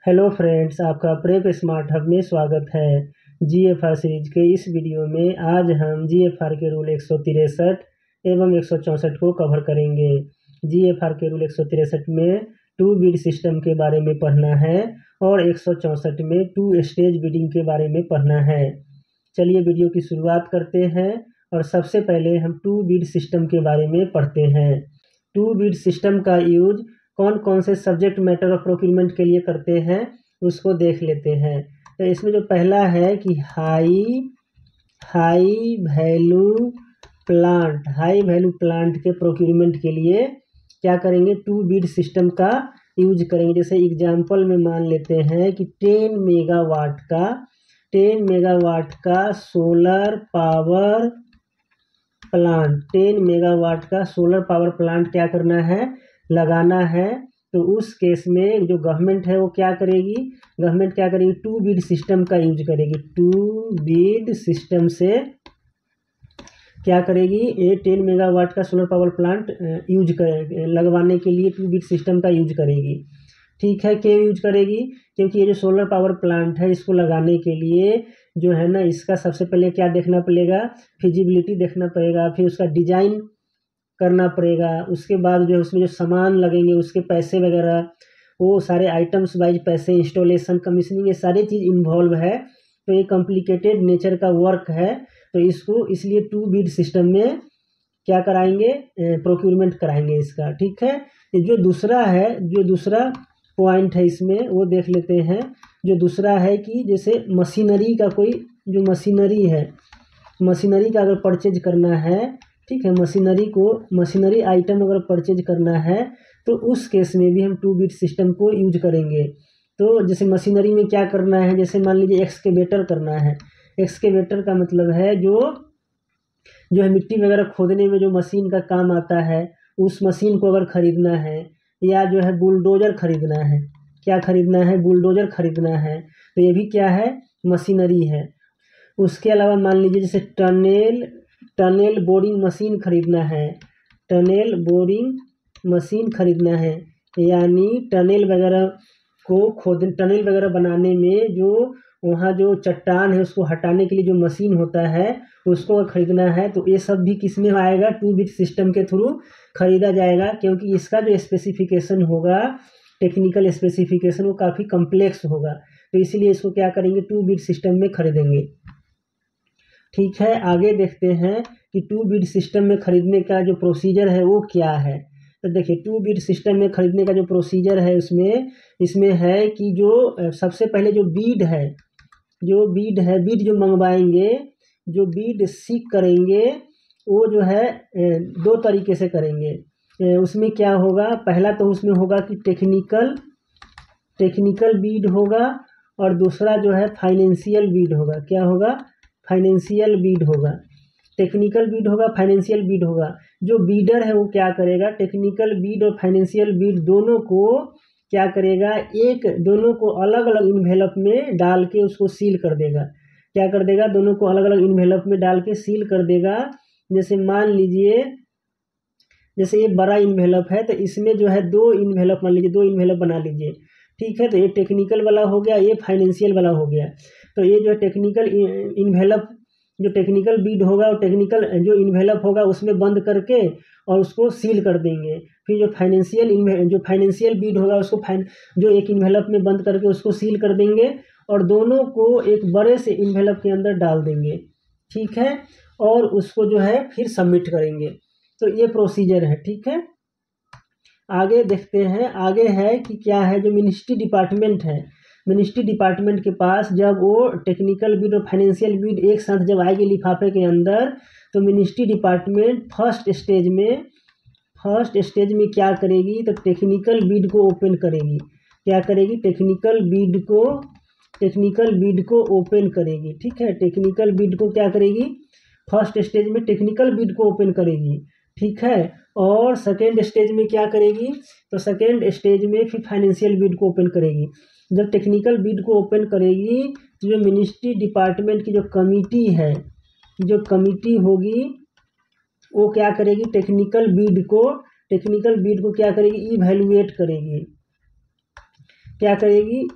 Hello friends, आपका prep smart hub में स्वागत है। जीएफआर सीरीज के इस वीडियो में आज हम जीएफआर के रूल 163 एवं 164 को कवर करेंगे। जीएफआर के रूल 163 में 2 बिड सिस्टम के बारे में पढ़ना है और 164 में 2 स्टेज बिडिंग के बारे में पढ़ना है। चलिए वीडियो की शुरुआत करते हैं और सबसे पहले हम 2 बिड सिस्टम के बारे में पढ़ते हैं। 2 बिड सिस्टम का यूज कौन कौन से सब्जेक्ट मैटर ऑफ प्रोक्यूरमेंट के लिए करते हैं उसको देख लेते हैं। तो इसमें जो पहला है कि हाई वैल्यू प्लांट के प्रोक्यूरमेंट के लिए क्या करेंगे, 2 बिड सिस्टम का यूज करेंगे। जैसे एग्जांपल में मान लेते हैं कि 10 मेगावाट का सोलर पावर प्लांट क्या करना है, लगाना है। तो उस केस में जो गवर्नमेंट है वो क्या करेगी, 2 बिड सिस्टम का यूज करेगी। 2 बिड सिस्टम से क्या करेगी, ये 10 मेगावाट का सोलर पावर प्लांट लगवाने के लिए 2 बिड सिस्टम का यूज करेगी। ठीक है, क्यों यूज करेगी, क्योंकि ये जो सोलर पावर प्लांट है इसको लगाने के लिए जो है ना, इसका सबसे पहले क्या देखना पड़ेगा, फिजिबिलिटी देखना पड़ेगा, फिर उसका डिजाइन करना पड़ेगा। उसके बाद जो है उसमें जो सामान लगेंगे उसके पैसे वगैरह, वो सारे आइटम्स वाइज पैसे, इंस्टॉलेशन, कमीशनिंग, ये सारी चीज़ इन्वॉल्व है। तो ये कॉम्प्लिकेटेड नेचर का वर्क है। तो इसको इसलिए 2 बिड सिस्टम में क्या कराएंगे, प्रोक्यूरमेंट कराएंगे इसका। ठीक है, जो दूसरा पॉइंट है इसमें वो देख लेते हैं। जो दूसरा है कि जैसे मशीनरी का कोई जो मशीनरी का अगर परचेज करना है, ठीक है, मशीनरी आइटम अगर परचेज करना है तो उस केस में भी हम 2 बिट सिस्टम को यूज करेंगे। तो जैसे मशीनरी में क्या करना है, जैसे मान लीजिए एक्सकेवेटर करना है। एक्सकेवेटर का मतलब है जो है मिट्टी वगैरह खोदने में जो मशीन का काम आता है, उस मशीन को अगर खरीदना है, या जो है बुलडोजर खरीदना है, बुलडोजर खरीदना है, तो ये भी क्या है, मशीनरी है। उसके अलावा मान लीजिए जैसे टनेल बोरिंग मशीन खरीदना है, यानी टनेल वगैरह बनाने में जो वहाँ जो चट्टान है उसको हटाने के लिए जो मशीन होता है उसको खरीदना है। तो ये सब भी किस में आएगा, 2 बिट सिस्टम के थ्रू खरीदा जाएगा, क्योंकि इसका जो स्पेसिफिकेशन होगा, टेक्निकल स्पेसिफिकेशन, वो काफ़ी कम्प्लेक्स होगा। तो इसीलिए इसको क्या करेंगे, 2 बिट सिस्टम में खरीदेंगे। ठीक है, आगे देखते हैं कि 2 बिट सिस्टम में खरीदने का जो प्रोसीजर है वो क्या है। तो देखिए 2 बिट सिस्टम में खरीदने का जो प्रोसीजर है इसमें है कि जो सबसे पहले जो बीड जो मंगवाएंगे, जो बीड सीक करेंगे, वो जो है 2 तरीके से करेंगे। उसमें क्या होगा, पहला तो उसमें होगा कि टेक्निकल बीड होगा, और दूसरा जो है फाइनेंशियल बीड होगा। क्या होगा, फाइनेंशियल बीड होगा। टेक्निकल बीड होगा, फाइनेंशियल बीड होगा। जो बीडर है वो क्या करेगा, टेक्निकल बीड और फाइनेंशियल बीड दोनों को क्या करेगा, दोनों को अलग अलग इन्वेलप में डाल के उसको सील कर देगा। क्या कर देगा, दोनों को अलग अलग इन्वेलप में डाल के सील कर देगा। जैसे मान लीजिए, जैसे ये बड़ा इन्वेलप है तो इसमें जो है 2 इन्वेलप, मान लीजिए 2 इन्वेलप बना लीजिए। ठीक है, तो ये टेक्निकल वाला हो गया, ये फाइनेंशियल वाला हो गया। तो ये जो टेक्निकल इन्वेलप, जो टेक्निकल बीड होगा और टेक्निकल जो इन्वेलप होगा उसमें बंद करके और उसको सील कर देंगे। फिर जो फाइनेंशियल बीड होगा उसको जो एक इन्वेलप में बंद करके उसको सील कर देंगे, और दोनों को एक बड़े से इन्वेलप के अंदर डाल देंगे। ठीक है, और उसको जो है फिर सबमिट करेंगे। तो ये प्रोसीजर है। ठीक है, आगे देखते हैं। आगे है कि क्या है, जो मिनिस्ट्री डिपार्टमेंट के पास जब वो टेक्निकल बीड और फाइनेंशियल बीड एक साथ जब आएगी लिफाफे के अंदर, तो मिनिस्ट्री डिपार्टमेंट फर्स्ट स्टेज में क्या करेगी, तो टेक्निकल बीड को ओपन करेगी। क्या करेगी, टेक्निकल बीड को ओपन करेगी। ठीक है, टेक्निकल बीड को क्या करेगी, फर्स्ट स्टेज में टेक्निकल बीड को ओपन करेगी। ठीक है, और सेकेंड स्टेज में क्या करेगी, तो सेकेंड स्टेज में फिर फाइनेंशियल बीड को ओपन करेगी। जब टेक्निकल बीड को ओपन करेगी तो जो मिनिस्ट्री डिपार्टमेंट की जो कमिटी होगी वो क्या करेगी, टेक्निकल बीड को क्या करेगी, इवैल्यूएट करेगी। क्या करेगी,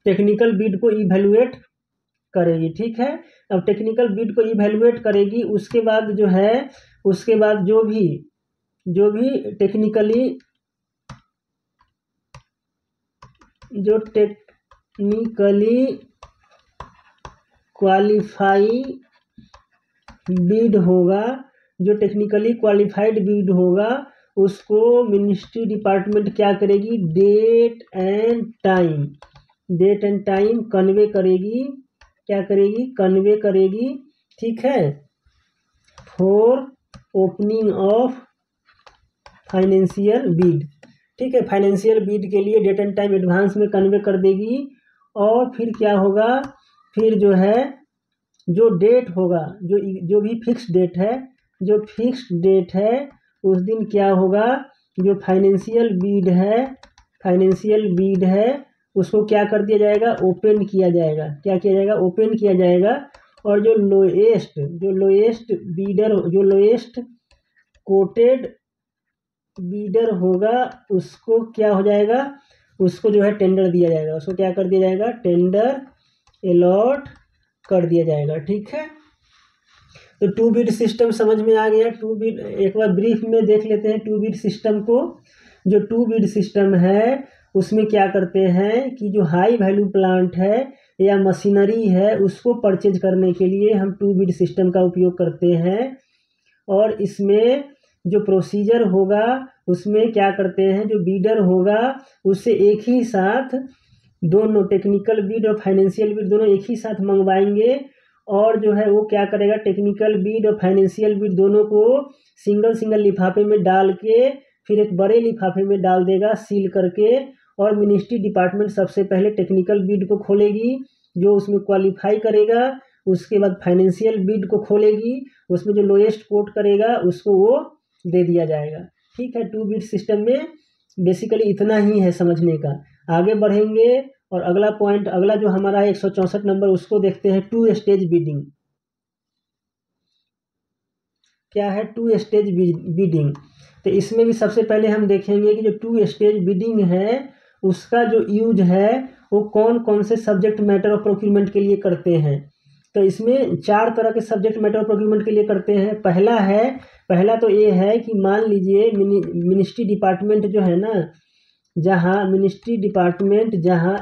टेक्निकल बिड को इवैल्यूएट करेगी। ठीक है, अब टेक्निकल बिड को इवैल्यूएट करेगी, उसके बाद जो है, उसके बाद जो भी टेक्निकली क्वालिफाई बिड होगा, जो टेक्निकली क्वालिफाइड बिड होगा, उसको मिनिस्ट्री डिपार्टमेंट क्या करेगी, डेट एंड टाइम कन्वे करेगी। क्या करेगी, कन्वे करेगी। ठीक है, for opening of financial bid. ठीक है, फाइनेंशियल बिड के लिए डेट एंड टाइम एडवांस में कन्वे कर देगी। और फिर क्या होगा, फिर जो है जो डेट होगा, जो भी फिक्स डेट है, जो फिक्स डेट है उस दिन क्या होगा, जो फाइनेंशियल बिड है उसको क्या कर दिया जाएगा, ओपन किया जाएगा। क्या किया जाएगा, ओपन किया जाएगा। और जो लोएस्ट कोटेड बीडर होगा उसको क्या हो जाएगा, उसको जो है टेंडर दिया जाएगा। उसको क्या कर दिया जाएगा, टेंडर अलॉट कर दिया जाएगा। ठीक है, तो टू बिड सिस्टम समझ में आ गया। टू बिड एक बार ब्रीफ में देख लेते हैं टू बिड सिस्टम को। जो टू बिड सिस्टम है उसमें क्या करते हैं कि जो हाई वैल्यू प्लांट है या मशीनरी है उसको परचेज करने के लिए हम टू बिड सिस्टम का उपयोग करते हैं। और इसमें जो प्रोसीजर होगा उसमें क्या करते हैं, जो बीडर होगा उससे एक ही साथ दोनों टेक्निकल बिड और फाइनेंशियल बिड दोनों एक ही साथ मंगवाएंगे। और जो है वो क्या करेगा, टेक्निकल बिड और फाइनेंशियल बिड दोनों को सिंगल लिफाफे में डाल के फिर एक बड़े लिफाफे में डाल देगा सील करके। और मिनिस्ट्री डिपार्टमेंट सबसे पहले टेक्निकल बिड को खोलेगी, जो उसमें क्वालिफाई करेगा। उसके बाद फाइनेंशियल बिड को खोलेगी, उसमें जो लोएस्ट कोट करेगा उसको वो दे दिया जाएगा। ठीक है, टू बिड सिस्टम में बेसिकली इतना ही है समझने का। आगे बढ़ेंगे और अगला पॉइंट, अगला जो हमारा है 164 नंबर, उसको देखते हैं, टू स्टेज बिडिंग। क्या है टू स्टेज बिडिंग? तो इसमें भी सबसे पहले हम देखेंगे कि जो टू स्टेज बिडिंग है उसका जो यूज है वो कौन कौन से सब्जेक्ट मैटर ऑफ प्रोक्यूरमेंट के लिए करते हैं। तो इसमें 4 तरह के सब्जेक्ट मैटर ऑफ प्रोक्यूरमेंट के लिए करते हैं। पहला तो ये है कि मान लीजिए मिनिस्ट्री डिपार्टमेंट जो है ना, मिनिस्ट्री डिपार्टमेंट जहाँ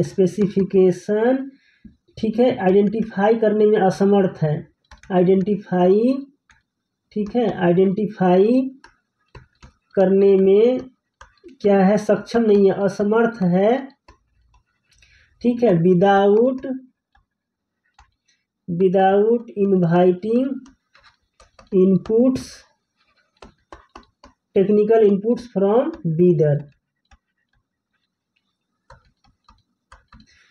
स्पेसिफिकेशन ठीक है आइडेंटिफाई करने में असमर्थ है, आइडेंटिफाई करने में क्या है, सक्षम नहीं है, असमर्थ है। ठीक है, without inviting technical inputs from bidder.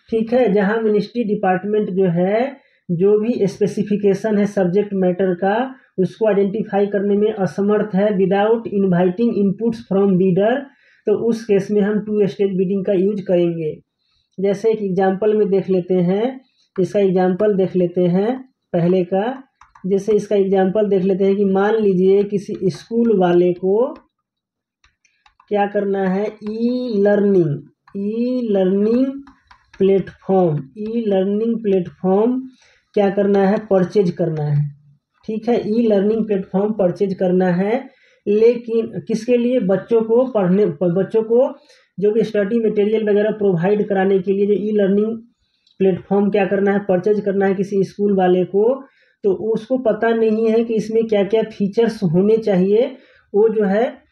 ठीक है, जहां मिनिस्ट्री डिपार्टमेंट जो है जो भी स्पेसिफिकेशन है सब्जेक्ट मैटर का उसको आइडेंटिफाई करने में असमर्थ है, without inviting inputs from bidder, तो उस केस में हम टू स्टेज बिडिंग का यूज करेंगे। जैसे एक एग्जांपल में देख लेते हैं, इसका एग्जांपल देख लेते हैं पहले का। जैसे इसका एग्जांपल देख लेते हैं कि मान लीजिए किसी स्कूल वाले को क्या करना है, ई लर्निंग प्लेटफॉर्म क्या करना है, परचेज करना है। ठीक है, ई लर्निंग प्लेटफॉर्म परचेज करना है, लेकिन किसके लिए, बच्चों को जो भी स्टडी मटेरियल वगैरह प्रोवाइड कराने के लिए जो ई लर्निंग प्लेटफॉर्म क्या करना है, परचेज करना है किसी स्कूल वाले को। तो उसको पता नहीं है कि इसमें क्या क्या फीचर्स होने चाहिए, वो जो है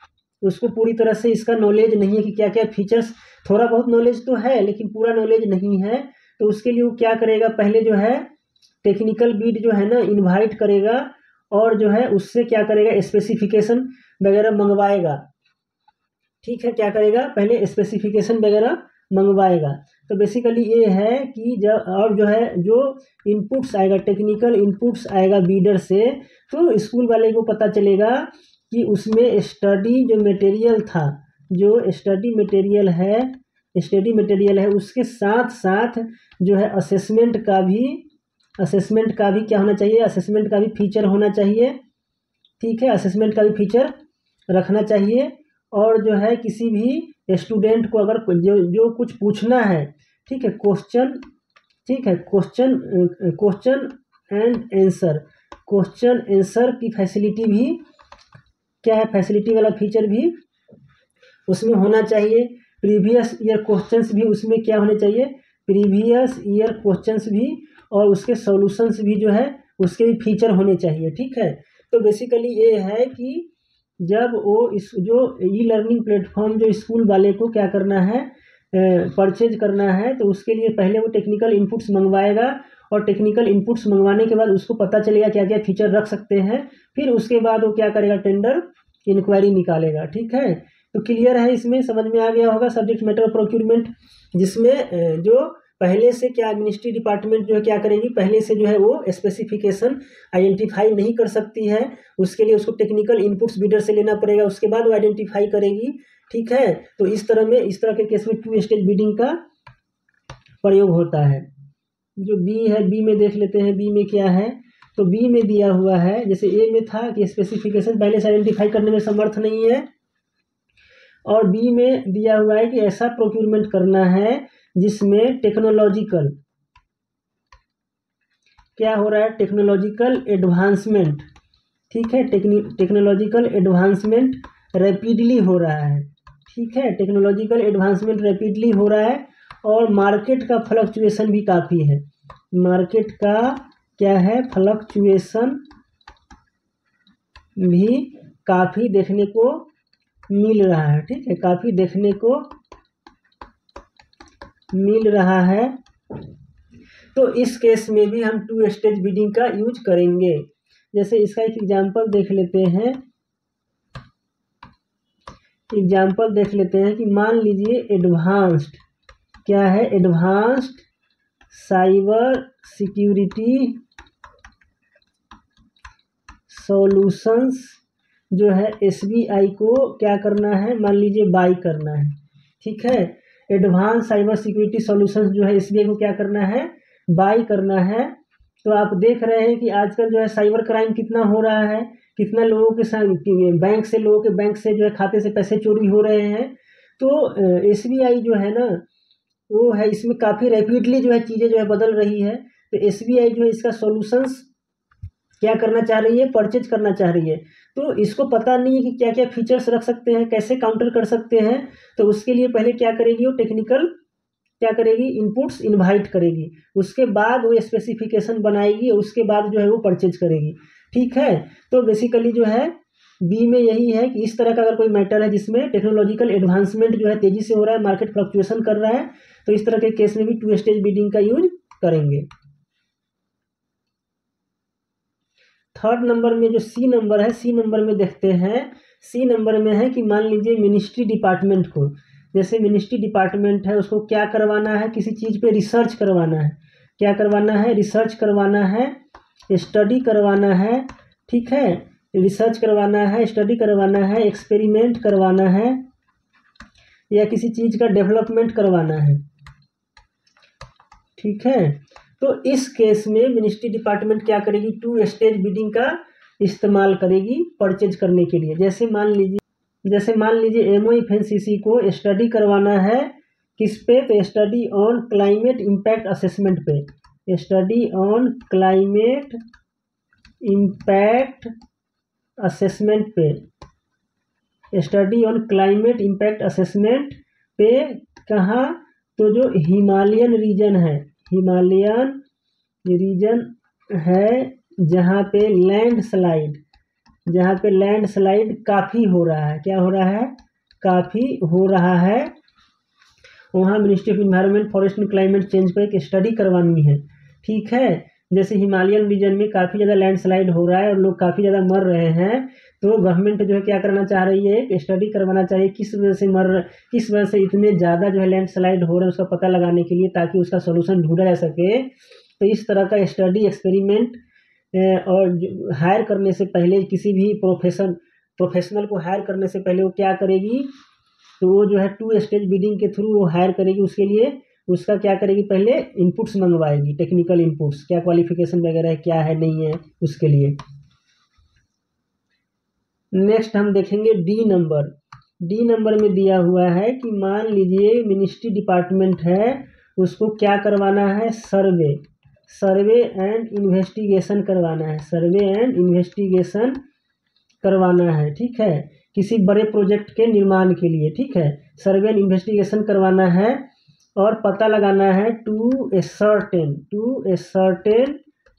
उसको पूरी तरह से इसका नॉलेज नहीं है कि क्या क्या फीचर्स, थोड़ा बहुत नॉलेज तो है लेकिन पूरा नॉलेज नहीं है। तो उसके लिए वो क्या करेगा, पहले जो है टेक्निकल बिड जो है ना इनवाइट करेगा और जो है उससे क्या करेगा, स्पेसिफिकेशन वगैरह मंगवाएगा। ठीक है, क्या करेगा, पहले स्पेसिफिकेशन वगैरह मंगवाएगा। तो बेसिकली ये है कि जब और जो है जो इनपुट्स आएगा, टेक्निकल इनपुट्स आएगा बीडर से, तो स्कूल वाले को पता चलेगा कि उसमें स्टडी जो मटेरियल था, जो स्टडी मटेरियल है उसके साथ साथ जो है असेसमेंट का भी क्या होना चाहिए, असेसमेंट का भी फीचर होना चाहिए। ठीक है, असेसमेंट का भी फीचर रखना चाहिए। और जो है किसी भी स्टूडेंट को अगर जो कुछ पूछना है, ठीक है, क्वेश्चन, ठीक है, question and answer, question answer की फैसिलिटी भी क्या है, फैसिलिटी वाला फीचर भी उसमें होना चाहिए। प्रीवियस ईयर क्वेश्चंस भी उसमें क्या होने चाहिए, प्रीवियस ईयर क्वेश्चंस भी, और उसके सॉल्यूशंस भी जो है उसके भी फीचर होने चाहिए, ठीक है। तो बेसिकली ये है कि जब वो इस जो ई लर्निंग प्लेटफॉर्म जो स्कूल वाले को क्या करना है, परचेज करना है, तो उसके लिए पहले वो टेक्निकल इनपुट्स मंगवाएगा, और टेक्निकल इनपुट्स मंगवाने के बाद उसको पता चलेगा क्या क्या फीचर रख सकते हैं, फिर उसके बाद वो क्या करेगा, टेंडर इंक्वायरी निकालेगा, ठीक है। तो क्लियर है, इसमें समझ में आ गया होगा सब्जेक्ट मैटर प्रोक्यूरमेंट, जिसमें जो पहले से क्या मिनिस्ट्री डिपार्टमेंट जो है क्या करेगी, पहले से जो है वो स्पेसिफिकेशन आइडेंटिफाई नहीं कर सकती है, उसके लिए उसको टेक्निकल इनपुट्स बीडर से लेना पड़ेगा, उसके बाद वो आइडेंटिफाई करेगी, ठीक है। तो इस तरह के केस में 2 स्टेज बिडिंग का प्रयोग होता है। जो बी है, बी में देख लेते हैं, बी में क्या है। तो बी में दिया हुआ है, जैसे ए में था कि स्पेसिफिकेशन पहले से आइडेंटिफाई करने में समर्थ नहीं है, और बी में दिया हुआ है कि ऐसा प्रोक्यूरमेंट करना है जिसमें टेक्नोलॉजिकल क्या हो रहा है, टेक्नोलॉजिकल एडवांसमेंट, ठीक है, टेक्नोलॉजिकल एडवांसमेंट रैपिडली हो रहा है, ठीक है, टेक्नोलॉजिकल एडवांसमेंट रैपिडली हो रहा है, और मार्केट का फ्लक्चुएशन भी काफ़ी है, मार्केट का क्या है, फ्लक्चुएशन भी काफ़ी देखने को मिल रहा है, ठीक है, काफ़ी देखने को मिल रहा है। तो इस केस में भी हम 2 स्टेज बिडिंग का यूज करेंगे। जैसे इसका एक एग्जांपल देख लेते हैं, कि मान लीजिए एडवांस्ड क्या है, एडवांस्ड साइबर सिक्योरिटी सॉल्यूशंस जो है एसबीआई को क्या करना है, मान लीजिए बाई करना है, ठीक है। एडवांस साइबर सिक्योरिटी सॉल्यूशंस जो है एसबीआई को क्या करना है, बाई करना है। तो आप देख रहे हैं कि आजकल जो है साइबर क्राइम कितना हो रहा है, कितना लोगों के साथ लोगों के बैंक से जो है खाते से पैसे चोरी हो रहे हैं। तो एसबीआई जो है ना, वो है इसमें काफ़ी रैपिडली जो है चीज़ें जो है बदल रही है। तो एसबीआई जो है इसका सॉल्यूशंस क्या करना चाह रही है, परचेज करना चाह रही है। तो इसको पता नहीं है कि क्या क्या फीचर्स रख सकते हैं, कैसे काउंटर कर सकते हैं। तो उसके लिए पहले क्या करेगी, वो टेक्निकल क्या करेगी, इनपुट्स इनवाइट करेगी, उसके बाद वो स्पेसिफिकेशन बनाएगी, और उसके बाद जो है वो परचेज करेगी, ठीक है। तो बेसिकली जो है बी में यही है कि इस तरह का अगर कोई मैटर है जिसमें टेक्नोलॉजिकल एडवांसमेंट जो है तेजी से हो रहा है, मार्केट फ्लक्चुएशन कर रहा है, तो इस तरह के केस में भी 2 स्टेज बिडिंग का यूज करेंगे। थर्ड नंबर में जो सी नंबर है, सी नंबर में देखते हैं, सी नंबर में है कि मान लीजिए मिनिस्ट्री डिपार्टमेंट को, जैसे मिनिस्ट्री डिपार्टमेंट है उसको क्या करवाना है, किसी चीज़ पे रिसर्च करवाना है, क्या करवाना है, रिसर्च करवाना है, स्टडी करवाना है, ठीक है, रिसर्च करवाना है, स्टडी करवाना है, एक्सपेरिमेंट करवाना है, या किसी चीज़ का डेवलपमेंट करवाना है, ठीक है। तो इस केस में मिनिस्ट्री डिपार्टमेंट क्या करेगी, 2 स्टेज बिडिंग का इस्तेमाल करेगी परचेज करने के लिए। जैसे मान लीजिए एमओएफएनसीसी को स्टडी करवाना है किस पे, तो study on climate impact assessment पे, study on climate impact assessment पे, study on climate impact assessment पे कहाँ, तो जो हिमालयन रीजन है, हिमालयन रीजन है जहाँ पे लैंडस्लाइड काफ़ी हो रहा है, क्या हो रहा है, काफ़ी हो रहा है, वहाँ ministry of environment forest and climate change पर एक स्टडी करवानी है, ठीक है। जैसे हिमालयन रीजन में काफ़ी ज़्यादा लैंडस्लाइड हो रहा है और लोग काफ़ी ज़्यादा मर रहे हैं, तो गवर्नमेंट जो है क्या करना चाह रही है, एक स्टडी करवाना चाहिए किस वजह से इतने ज़्यादा जो है लैंडस्लाइड हो रहा है, उसका पता लगाने के लिए, ताकि उसका सोल्यूशन ढूंढा जा सके। तो इस तरह का स्टडी एक्सपेरिमेंट और हायर करने से पहले, किसी भी प्रोफेशनल को हायर करने से पहले वो क्या करेगी, तो वो जो है 2 स्टेज बिडिंग के थ्रू वो हायर करेगी। उसके लिए उसका क्या करेगी, पहले इनपुट्स मंगवाएगी, टेक्निकल इनपुट्स, क्या क्वालिफिकेशन वगैरह है, क्या है नहीं है, उसके लिए। नेक्स्ट हम देखेंगे डी नंबर। डी नंबर में दिया हुआ है कि मान लीजिए मिनिस्ट्री डिपार्टमेंट है, उसको क्या करवाना है, सर्वे एंड इन्वेस्टिगेशन करवाना है, सर्वे एंड इन्वेस्टिगेशन करवाना है, ठीक है, किसी बड़े प्रोजेक्ट के निर्माण के लिए, ठीक है, सर्वे एंड इन्वेस्टिगेशन करवाना है और पता लगाना है टू ए सर्टेन,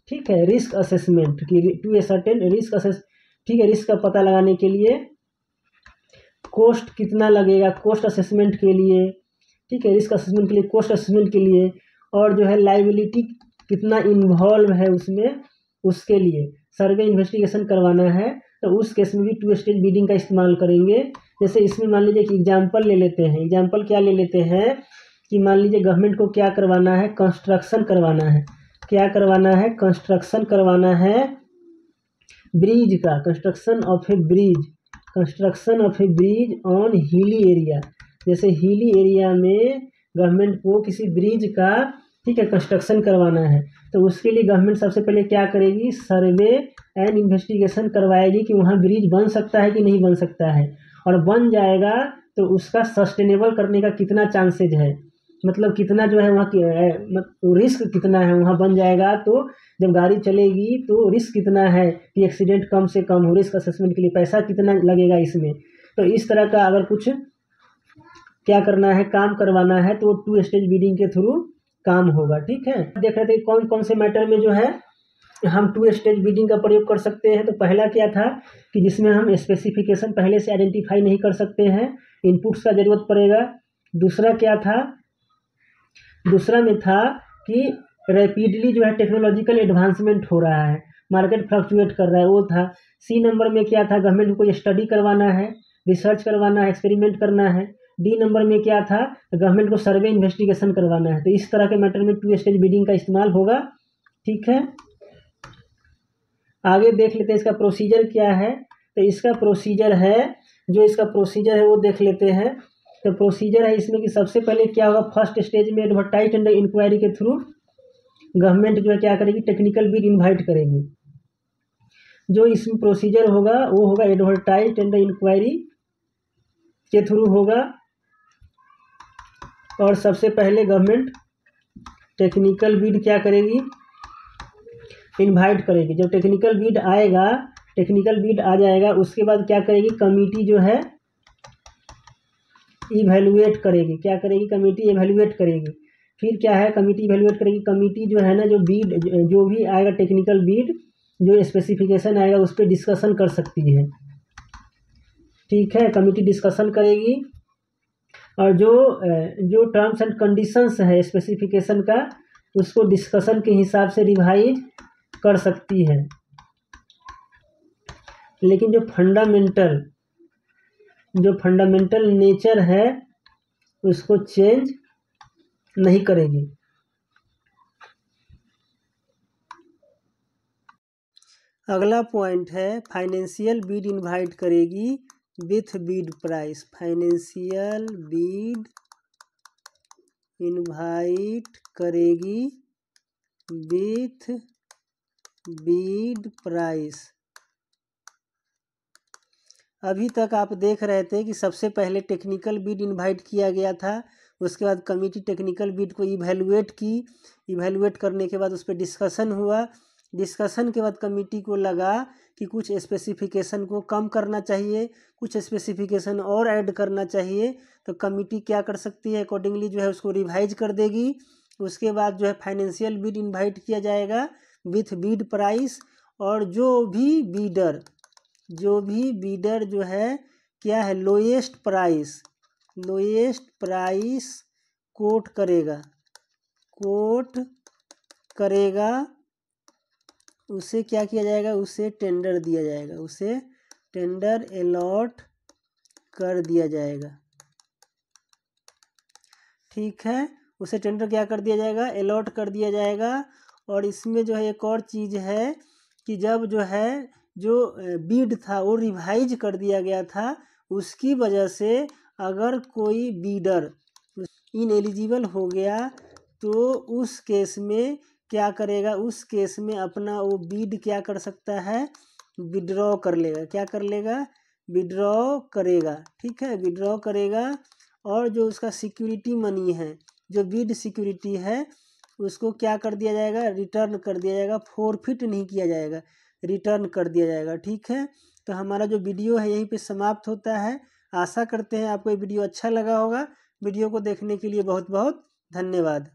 ठीक है, रिस्क असेसमेंट की, to ascertain risk assess, ठीक है, रिस्क का पता लगाने के लिए कॉस्ट कितना लगेगा, कॉस्ट असेसमेंट के लिए, ठीक है, रिस्क असेसमेंट के लिए, कॉस्ट असेसमेंट के लिए, और जो है लाइबिलिटी कितना इन्वॉल्व है उसमें, उसके लिए सर्वे इन्वेस्टिगेशन करवाना है। तो उस केस में भी टू स्टेज बिडिंग का इस्तेमाल करेंगे। जैसे इसमें मान लीजिए कि एग्जाम्पल ले लेते हैं, एग्जाम्पल क्या ले लेते हैं कि मान लीजिए गवर्नमेंट को क्या करवाना है, कंस्ट्रक्शन करवाना है, क्या करवाना है, कंस्ट्रक्शन करवाना है ब्रिज का, construction of A bridge on hilly area. जैसे हिली एरिया में गवर्नमेंट को किसी ब्रिज का, ठीक है, कंस्ट्रक्शन करवाना है, तो उसके लिए गवर्नमेंट सबसे पहले क्या करेगी, सर्वे एंड इन्वेस्टिगेशन करवाएगी कि वहाँ ब्रिज बन सकता है कि नहीं बन सकता है, और बन जाएगा तो उसका सस्टेनेबल करने का कितना चांसेज है, मतलब कितना जो है वहाँ रिस्क कितना है, वहाँ बन जाएगा तो जब गाड़ी चलेगी तो रिस्क कितना है कि एक्सीडेंट कम से कम हो, रिस्क असेसमेंट के लिए पैसा कितना लगेगा इसमें। तो इस तरह का अगर कुछ क्या करना है, काम करवाना है, तो टू स्टेज बिडिंग के थ्रू काम होगा, ठीक है। देख रहे थे कौन कौन से मैटर में जो है हम टू स्टेज बिडिंग का प्रयोग कर सकते हैं। तो पहला क्या था कि जिसमें हम स्पेसिफिकेशन पहले से आइडेंटिफाई नहीं कर सकते हैं, इनपुट्स का जरूरत पड़ेगा। दूसरा क्या था, दूसरा में था कि रैपिडली जो है टेक्नोलॉजिकल एडवांसमेंट हो रहा है, मार्केट फ्लक्चुएट कर रहा है, वो था। सी नंबर में क्या था, गवर्नमेंट को कोई स्टडी करवाना है, रिसर्च करवाना है, एक्सपेरिमेंट करना है। डी नंबर में क्या था, गवर्नमेंट को सर्वे इन्वेस्टिगेशन करवाना है। तो इस तरह के मैटर में टू स्टेज बिडिंग का इस्तेमाल होगा, ठीक है। आगे देख लेते हैं इसका प्रोसीजर क्या है। तो इसका प्रोसीजर है, जो इसका प्रोसीजर है वो देख लेते हैं। तो प्रोसीजर है इसमें कि सबसे पहले क्या होगा, फर्स्ट स्टेज में एडवर्टाइज टेंडर इंक्वायरी के थ्रू गवर्नमेंट जो है क्या करेगी, टेक्निकल बिड इनवाइट करेगी। जो इसमें प्रोसीजर होगा वो होगा एडवर्टाइज टेंडर इंक्वायरी के थ्रू होगा, और सबसे पहले गवर्नमेंट टेक्निकल बिड क्या करेगी, इनवाइट करेगी। जब टेक्निकल बिड आएगा, टेक्निकल बिड आ जाएगा, उसके बाद क्या करेगी, कमिटी जो है इवैल्यूएट करेगी। क्या करेगी, कमिटी इवैल्यूएट करेगी। फिर क्या है, कमिटी इवैल्यूएट करेगी। कमिटी जो है ना, जो बिड जो भी आएगा टेक्निकल बिड, जो स्पेसिफिकेशन आएगा उस पर डिस्कशन कर सकती है, ठीक है। कमिटी डिस्कशन करेगी, और जो टर्म्स एंड कंडीशंस है स्पेसिफिकेशन का, उसको डिस्कशन के हिसाब से रिवाइज कर सकती है। लेकिन जो फंडामेंटल नेचर है उसको चेंज नहीं करेगी। अगला पॉइंट है, फाइनेंशियल बिड इनवाइट करेगी with bid price. Financial bid invite करेगी विथ बिड प्राइस। अभी तक आप देख रहे थे कि सबसे पहले टेक्निकल बिड इनवाइट किया गया था, उसके बाद कमिटी टेक्निकल बिड को इवैल्यूएट की, इवैल्यूएट करने के बाद उस पर डिस्कशन हुआ। डिस्कशन के बाद कमिटी को लगा कि कुछ स्पेसिफिकेशन को कम करना चाहिए, कुछ स्पेसिफिकेशन और ऐड करना चाहिए, तो कमिटी क्या कर सकती है, अकॉर्डिंगली जो है उसको रिवाइज कर देगी। उसके बाद जो है फाइनेंशियल बिड इनवाइट किया जाएगा विथ बिड प्राइस, और जो भी बीडर जो है क्या है, लोएस्ट प्राइस कोट करेगा, उसे क्या किया जाएगा, उसे टेंडर दिया जाएगा, उसे टेंडर अलॉट कर दिया जाएगा, ठीक है। उसे टेंडर क्या कर दिया जाएगा, अलॉट कर दिया जाएगा। और इसमें जो है एक और चीज़ है कि जब जो है जो बिड था वो रिवाइज कर दिया गया था, उसकी वजह से अगर कोई बीडर इनएलिजिबल हो गया तो उस केस में क्या करेगा, उस केस में अपना वो बिड क्या कर सकता है, विड्रॉ कर लेगा। क्या कर लेगा, विड्रॉ करेगा, ठीक है, विड्रॉ करेगा। और जो उसका सिक्योरिटी मनी है, जो बिड सिक्योरिटी है, उसको क्या कर दिया जाएगा, रिटर्न कर दिया जाएगा, फोरफिट नहीं किया जाएगा, रिटर्न कर दिया जाएगा, ठीक है। तो हमारा जो वीडियो है यहीं पे समाप्त होता है। आशा करते हैं आपको ये वीडियो अच्छा लगा होगा। वीडियो को देखने के लिए बहुत बहुत धन्यवाद।